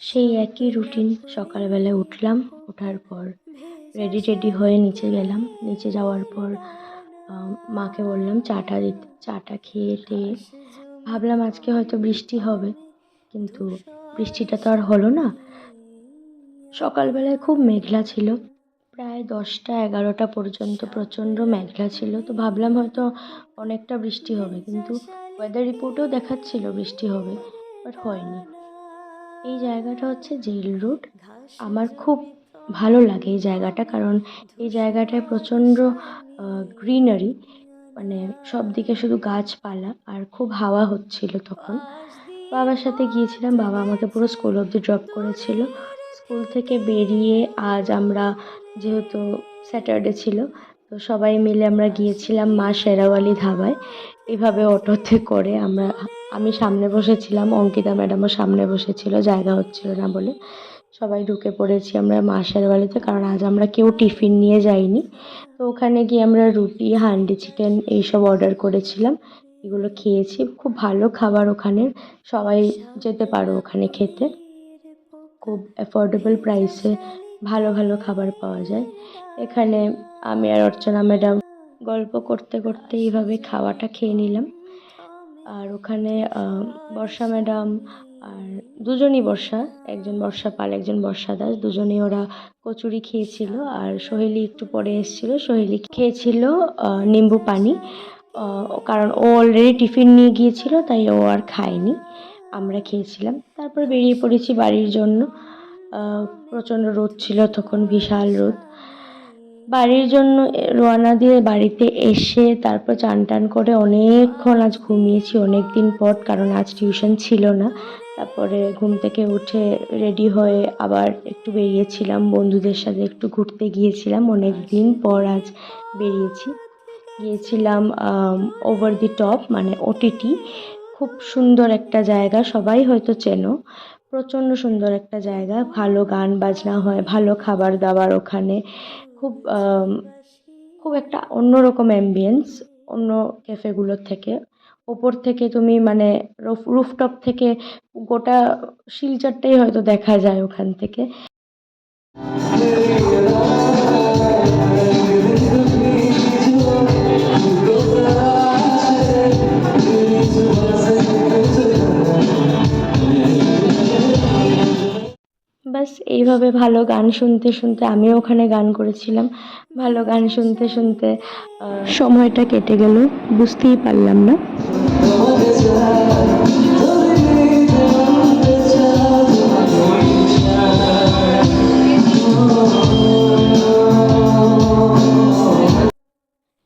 সেই একই রুটিন। সকালবেলায় উঠলাম, ওঠার পর রেডি হয়ে নিচে গেলাম। নিচে যাওয়ার পর মাকে বললাম চাটা দিতে। চাটা খেয়ে টেয়ে ভাবলাম আজকে হয়তো বৃষ্টি হবে, কিন্তু বৃষ্টিটা তো আর হলো না। সকালবেলায় খুব মেঘলা ছিল, প্রায় 10টা 11টা পর্যন্ত প্রচণ্ড মেঘলা ছিল। তো ভাবলাম হয়তো অনেকটা বৃষ্টি হবে, কিন্তু ওয়েদার রিপোর্টেও দেখাচ্ছিল বৃষ্টি হবে, বাট হয়নি। এই জায়গাটা হচ্ছে জেল রোড। আমার খুব ভালো লাগে এই জায়গাটা, কারণ এই জায়গাটায় প্রচণ্ড গ্রিনারি, মানে সব দিকে শুধু গাছপালা, আর খুব হাওয়া হচ্ছিল তখন। বাবার সাথে গিয়েছিলাম, বাবা আমাকে পুরো স্কুল অবধি ড্রপ করেছিল। স্কুল থেকে বেরিয়ে আজ আমরা, যেহেতু স্যাটারডে ছিল, তো সবাই মিলে আমরা গিয়েছিলাম মা শেরাওয়ালি ধাবায়। এভাবে অটোতে করে আমি সামনে বসেছিলাম, অঙ্কিতা ম্যাডামও সামনে বসেছিল, জায়গা হচ্ছিল না বলে। সবাই ঢুকে পড়েছি আমরা মা শেরাওয়ালিতে, কারণ আজ আমরা কেউ টিফিন নিয়ে যাইনি। তো ওখানে গিয়ে আমরা রুটি, হান্ডি চিকেন এইসব অর্ডার করেছিলাম, এগুলো খেয়েছি। খুব ভালো খাবার ওখানের, সবাই যেতে পারো ওখানে খেতে। খুব অ্যাফোর্ডেবল প্রাইসে ভালো ভালো খাবার পাওয়া যায় এখানে। আমি আর অর্চনা ম্যাডাম গল্প করতে করতে এইভাবে খাওয়াটা খেয়ে নিলাম। আর ওখানে বর্ষা ম্যাডাম আর দুজনই বর্ষা, একজন বর্ষা পাল একজন বর্ষা দাস, দুজনেই ওরা কচুরি খেয়েছিল। আর সোহেলি একটু পরে এসেছিল, সোহেলি খেয়েছিল নিম্বু পানি, কারণ ও অলরেডি টিফিন নিয়ে গিয়েছিল, তাই ও আর খায়নি। আমরা খেয়েছিলাম, তারপর বেরিয়ে পড়েছি বাড়ির জন্য। প্রচণ্ড রোদ ছিল তখন, বিশাল রোদ। বাড়ির জন্য রওনা দিয়ে বাড়িতে এসে তারপর চান টান করে অনেকক্ষণ আজ ঘুমিয়েছি, অনেক দিন পর, কারণ আজ টিউশন ছিল না। তারপরে ঘুম থেকে উঠে রেডি হয়ে আবার একটু বেরিয়েছিলাম, বন্ধুদের সাথে একটু ঘুরতে গিয়েছিলাম। অনেক দিন পর আজ গিয়েছিলাম ওভার দি টপ, মানে ওটিটি। খুব সুন্দর একটা জায়গা, সবাই হয়তো চেনো। প্রচণ্ড সুন্দর একটা জায়গা, ভালো গান বাজনা হয়, ভালো খাবার দাবার ওখানে। খুব খুব একটা অন্যরকম অ্যাম্বিয়েন্স অন্য ক্যাফেগুলোর থেকে। ওপর থেকে তুমি মানে রুফটপ থেকে গোটা শিলচরটাই হয়তো দেখা যায় ওখান থেকে। বাস এইভাবে ভালো গান শুনতে শুনতে, আমিও ওখানে গান করেছিলাম, ভালো গান শুনতে শুনতে সময়টা কেটে গেল, বুঝতেই পারলাম না।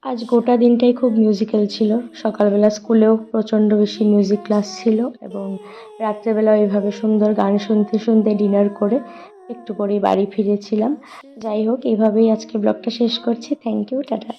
আজ গোটা দিনটাই খুব মিউজিক্যাল ছিল। সকালবেলা স্কুলেও প্রচণ্ড বেশি মিউজিক ক্লাস ছিল, এবং রাত্রেবেলা ওইভাবে সুন্দর গান শুনতে শুনতে ডিনার করে একটু পরেই বাড়ি ফিরেছিলাম। যাই হোক, এইভাবেই আজকে ব্লগটা শেষ করছি। Thank you, tata.